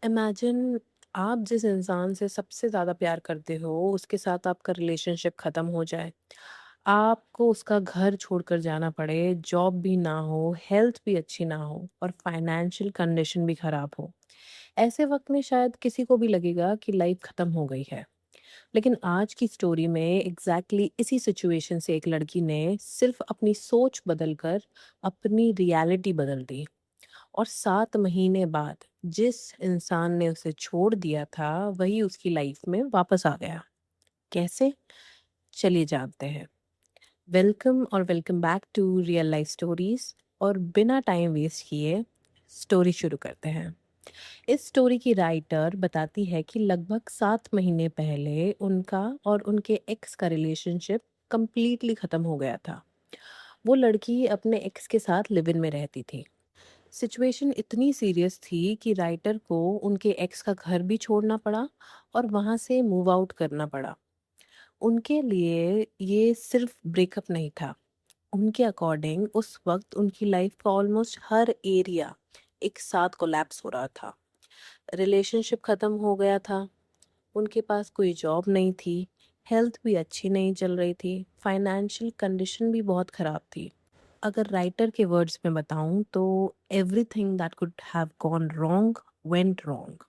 Imagine आप जिस इंसान से सबसे ज़्यादा प्यार करते हो, उसके साथ आपका रिलेशनशिप ख़त्म हो जाए। आपको उसका घर छोड़कर जाना पड़े, जॉब भी ना हो, हेल्थ भी अच्छी ना हो और फाइनेंशियल कंडीशन भी ख़राब हो। ऐसे वक़्त में शायद किसी को भी लगेगा कि लाइफ़ ख़त्म हो गई है। लेकिन आज की स्टोरी में एग्ज़ैक्टली इसी सिचुएशन से एक लड़की ने सिर्फ़ अपनी सोच बदलकर अपनी रियलिटी बदल दी। और 7 महीने बाद जिस इंसान ने उसे छोड़ दिया था, वही उसकी लाइफ में वापस आ गया। कैसे? चलिए जानते हैं। Welcome back to real life stories. और बिना टाइम वेस्ट किए स्टोरी शुरू करते हैं। इस स्टोरी की राइटर बताती है कि लगभग 7 महीने पहले उनका और उनके एक्स का रिलेशनशिप कंप्लीटली खत्म हो गया था। वो लड़की अपने एक्स के साथ लिव इन में रहती थी। सिचुएशन इतनी सीरियस थी कि राइटर को उनके एक्स का घर भी छोड़ना पड़ा और वहां से मूव आउट करना पड़ा। उनके लिए ये सिर्फ ब्रेकअप नहीं था। उनके अकॉर्डिंग उस वक्त उनकी लाइफ का ऑलमोस्ट हर एरिया एक साथ कोलैप्स हो रहा था। रिलेशनशिप खत्म हो गया था, उनके पास कोई जॉब नहीं थी, हेल्थ भी अच्छी नहीं चल रही थी, फाइनेंशियल कंडीशन भी बहुत ख़राब थी। अगर राइटर के वर्ड्स में बताऊं तो everything that could have gone wrong went wrong.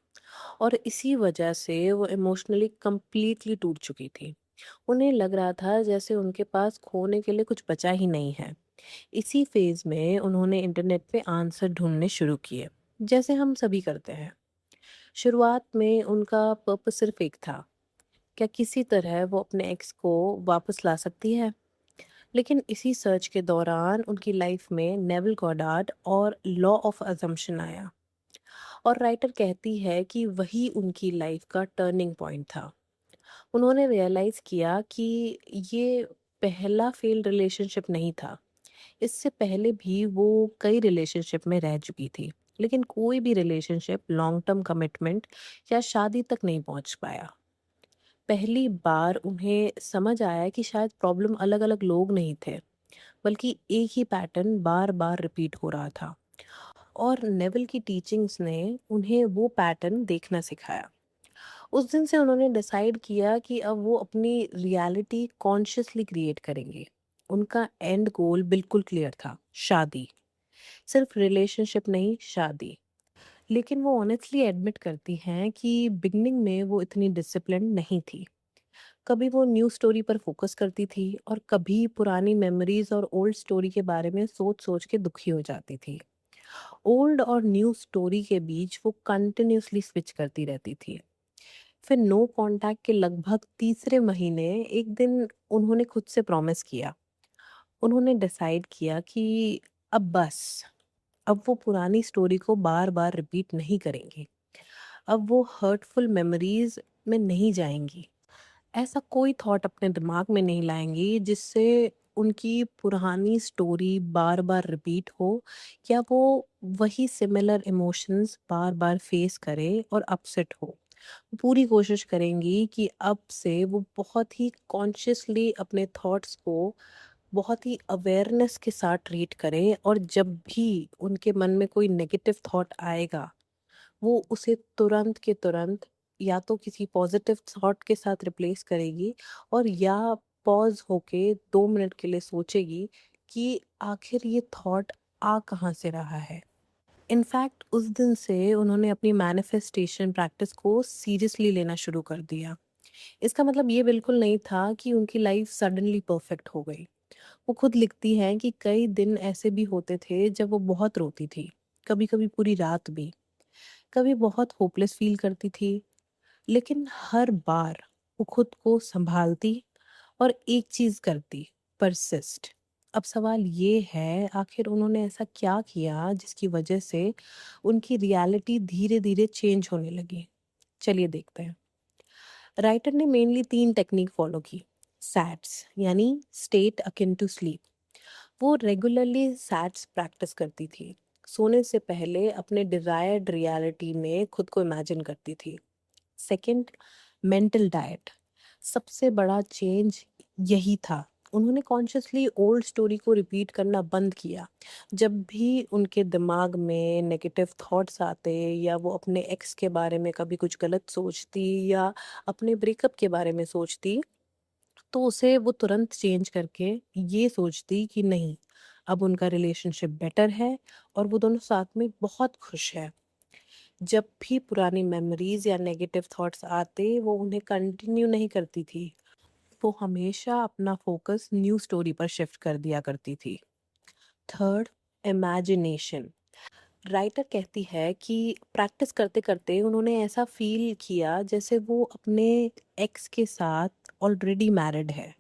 और इसी वजह से वो इमोशनली कंप्लीटली टूट चुकी थी। उन्हें लग रहा था जैसे उनके पास खोने के लिए कुछ बचा ही नहीं है। इसी फेज में उन्होंने इंटरनेट पे आंसर ढूंढने शुरू किए, जैसे हम सभी करते हैं। शुरुआत में उनका पर्पस सिर्फ एक था, क्या किसी तरह वो अपने एक्स को वापस ला सकती है। लेकिन इसी सर्च के दौरान उनकी लाइफ में नेविल गॉडार्ड और लॉ ऑफ अजम्पशन आया। और राइटर कहती है कि वही उनकी लाइफ का टर्निंग पॉइंट था। उन्होंने रियलाइज किया कि ये पहला फेल्ड रिलेशनशिप नहीं था। इससे पहले भी वो कई रिलेशनशिप में रह चुकी थी, लेकिन कोई भी रिलेशनशिप लॉन्ग टर्म कमिटमेंट या शादी तक नहीं पहुंच पाया। पहली बार उन्हें समझ आया कि शायद प्रॉब्लम अलग अलग लोग नहीं थे, बल्कि एक ही पैटर्न बार बार रिपीट हो रहा था। और नेवल की टीचिंग्स ने उन्हें वो पैटर्न देखना सिखाया। उस दिन से उन्होंने डिसाइड किया कि अब वो अपनी रियलिटी कॉन्शियसली क्रिएट करेंगे। उनका एंड गोल बिल्कुल क्लियर था, शादी। सिर्फ रिलेशनशिप नहीं, शादी। लेकिन वो ऑनेस्टली एडमिट करती हैं कि बिगनिंग में वो इतनी डिसिप्लिन नहीं थी। कभी वो न्यू स्टोरी पर फोकस करती थी और कभी पुरानी मेमोरीज और ओल्ड स्टोरी के बारे में सोच सोच के दुखी हो जाती थी। ओल्ड और न्यू स्टोरी के बीच वो कंटिन्यूअसली स्विच करती रहती थी। फिर नो कांटेक्ट के लगभग तीसरे महीने एक दिन उन्होंने खुद से प्रॉमिस किया। उन्होंने डिसाइड किया कि अब बस, अब वो पुरानी स्टोरी को बार बार रिपीट नहीं करेंगी। अब वो हर्टफुल मेमोरीज में नहीं जाएंगी। ऐसा कोई थॉट अपने दिमाग में नहीं लाएंगी जिससे उनकी पुरानी स्टोरी बार बार रिपीट हो, या वो वही सिमिलर इमोशंस बार बार फेस करे और अपसेट हो। पूरी कोशिश करेंगी कि अब से वो बहुत ही कॉन्शियसली अपने थॉट्स को बहुत ही अवेयरनेस के साथ ट्रीट करें, और जब भी उनके मन में कोई नेगेटिव थॉट आएगा, वो उसे तुरंत के तुरंत या तो किसी पॉजिटिव थॉट के साथ रिप्लेस करेगी, और या पॉज होके 2 मिनट के लिए सोचेगी कि आखिर ये थॉट आ कहाँ से रहा है। इनफैक्ट उस दिन से उन्होंने अपनी मैनिफेस्टेशन प्रैक्टिस को सीरियसली लेना शुरू कर दिया। इसका मतलब ये बिल्कुल नहीं था कि उनकी लाइफ सडनली परफेक्ट हो गई। वो खुद लिखती हैं कि कई दिन ऐसे भी होते थे जब वो बहुत रोती थी, कभी कभी पूरी रात भी, कभी बहुत होपलेस फील करती थी। लेकिन हर बार वो खुद को संभालती और एक चीज करती, परसिस्ट। अब सवाल ये है, आखिर उन्होंने ऐसा क्या किया जिसकी वजह से उनकी रियलिटी धीरे धीरे चेंज होने लगी। चलिए देखते हैं। राइटर ने मेनली 3 टेक्निक फॉलो की। सैट्स यानी स्टेट अकिन टू स्लीप। वो रेगुलरली सैट्स प्रैक्टिस करती थी। सोने से पहले अपने डिजायर्ड रियलिटी में खुद को इमेजिन करती थी। Second, mental diet. सबसे बड़ा चेंज यही था उन्होंने कॉन्शियसली ओल्ड स्टोरी को रिपीट करना बंद किया। जब भी उनके दिमाग में नेगेटिव थॉट्स आते या वो अपने एक्स के बारे में कभी कुछ गलत सोचती या अपने ब्रेकअप के बारे में सोचती, तो उसे वो तुरंत चेंज करके ये सोचती कि नहीं, अब उनका रिलेशनशिप बेटर है और वो दोनों साथ में बहुत खुश है। जब भी पुरानी मेमोरीज या नेगेटिव थॉट्स आते, वो उन्हें कंटिन्यू नहीं करती थी। वो हमेशा अपना फोकस न्यू स्टोरी पर शिफ्ट कर दिया करती थी। Third, imagination. राइटर कहती है कि प्रैक्टिस करते करते उन्होंने ऐसा फील किया जैसे वो अपने एक्स के साथ ऑलरेडी मैरिड है।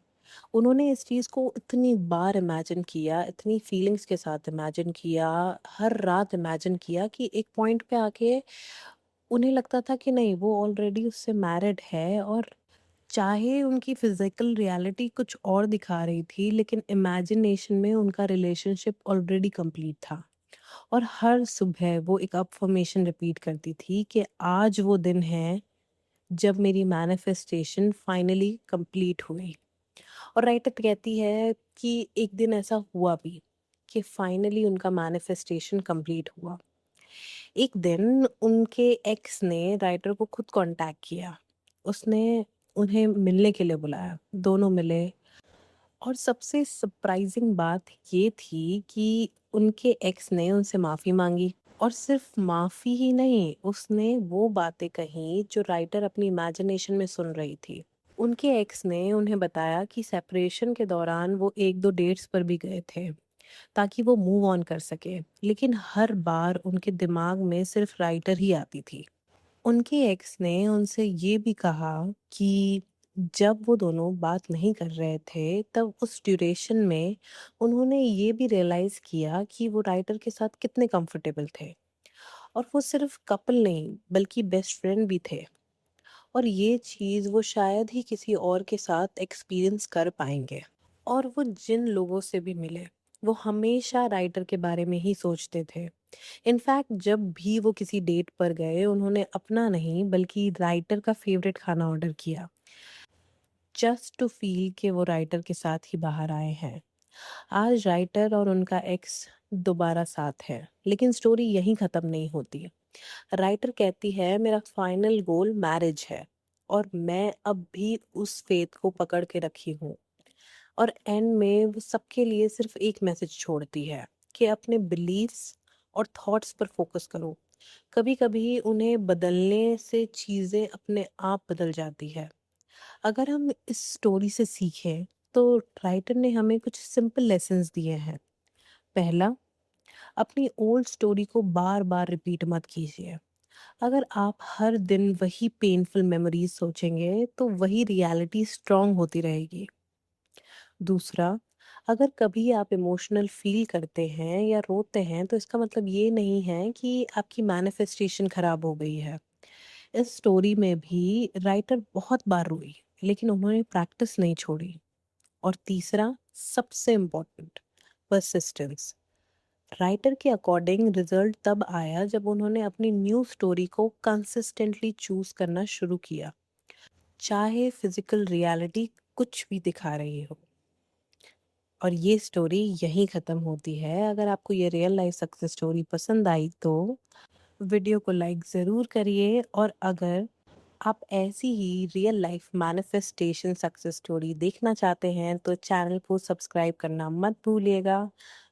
उन्होंने इस चीज़ को इतनी बार इमेजिन किया, इतनी फीलिंग्स के साथ इमेजिन किया, हर रात इमेजिन किया कि एक पॉइंट पे आके उन्हें लगता था कि नहीं, वो ऑलरेडी उससे मैरिड है। और चाहे उनकी फिजिकल रियलिटी कुछ और दिखा रही थी, लेकिन इमेजिनेशन में उनका रिलेशनशिप ऑलरेडी कंप्लीट था। और हर सुबह वो एक अफ़र्मेशन रिपीट करती थी कि आज वो दिन है जब मेरी मैनिफेस्टेशन फाइनली कंप्लीट हुई। और राइटर कहती है कि एक दिन ऐसा हुआ भी कि फाइनली उनका मैनिफेस्टेशन कंप्लीट हुआ। एक दिन उनके एक्स ने राइटर को खुद कांटेक्ट किया। उसने उन्हें मिलने के लिए बुलाया, दोनों मिले। और सबसे सरप्राइजिंग बात ये थी कि उनके एक्स ने उनसे माफ़ी मांगी। और सिर्फ माफ़ी ही नहीं, उसने वो बातें कही जो राइटर अपनी इमेजिनेशन में सुन रही थी। उनके एक्स ने उन्हें बताया कि सेपरेशन के दौरान वो 1-2 डेट्स पर भी गए थे, ताकि वो मूव ऑन कर सके। लेकिन हर बार उनके दिमाग में सिर्फ राइटर ही आती थी। उनके एक्स ने उनसे ये भी कहा कि जब वो दोनों बात नहीं कर रहे थे, तब उस ड्यूरेशन में उन्होंने ये भी रियलाइज़ किया कि वो राइटर के साथ कितने कंफर्टेबल थे। और वो सिर्फ कपल नहीं, बल्कि बेस्ट फ्रेंड भी थे। और ये चीज़ वो शायद ही किसी और के साथ एक्सपीरियंस कर पाएँगे। और वो जिन लोगों से भी मिले, वो हमेशा राइटर के बारे में ही सोचते थे। इनफैक्ट जब भी वो किसी डेट पर गए, उन्होंने अपना नहीं बल्कि राइटर का फेवरेट खाना ऑर्डर किया, जस्ट टू फ़ील कि वो राइटर के साथ ही बाहर आए हैं। आज राइटर और उनका एक्स दोबारा साथ है, लेकिन स्टोरी यहीं ख़त्म नहीं होती। राइटर कहती है, मेरा फाइनल गोल मैरिज है और मैं अब भी उस फेथ को पकड़ के रखी हूँ। और एंड में वो सबके लिए सिर्फ एक मैसेज छोड़ती है कि अपने बिलीव्स और थॉट्स पर फोकस करो। कभी कभी उन्हें बदलने से चीज़ें अपने आप बदल जाती है। अगर हम इस स्टोरी से सीखें, तो राइटर ने हमें कुछ सिंपल लेसन्स दिए हैं। पहला, अपनी ओल्ड स्टोरी को बार बार रिपीट मत कीजिए। अगर आप हर दिन वही पेनफुल मेमोरीज सोचेंगे, तो वही रियलिटी स्ट्रांग होती रहेगी। दूसरा, अगर कभी आप इमोशनल फील करते हैं या रोते हैं, तो इसका मतलब ये नहीं है कि आपकी मैनिफेस्टेशन खराब हो गई है। इस स्टोरी में भी राइटर बहुत बार रोई, लेकिन उन्होंने प्रैक्टिस नहीं छोड़ी। और तीसरा, सबसे इम्पोर्टेंट, परसिस्टेंस। राइटर के अकॉर्डिंग रिजल्ट तब आया जब उन्होंने अपनी न्यू स्टोरी को कंसिस्टेंटली चूज करना शुरू किया, चाहे फिजिकल रियलिटी कुछ भी दिखा रही हो। और ये स्टोरी यहीं ख़त्म होती है। अगर आपको ये रियल लाइफ सक्सेस स्टोरी पसंद आई, तो वीडियो को लाइक ज़रूर करिए। और अगर आप ऐसी ही real life manifestation success story देखना चाहते हैं, तो चैनल को सब्सक्राइब करना मत भूलिएगा।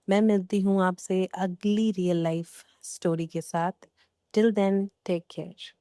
मैं मिलती हूँ आपसे अगली रियल लाइफ स्टोरी के साथ। Till then, take care.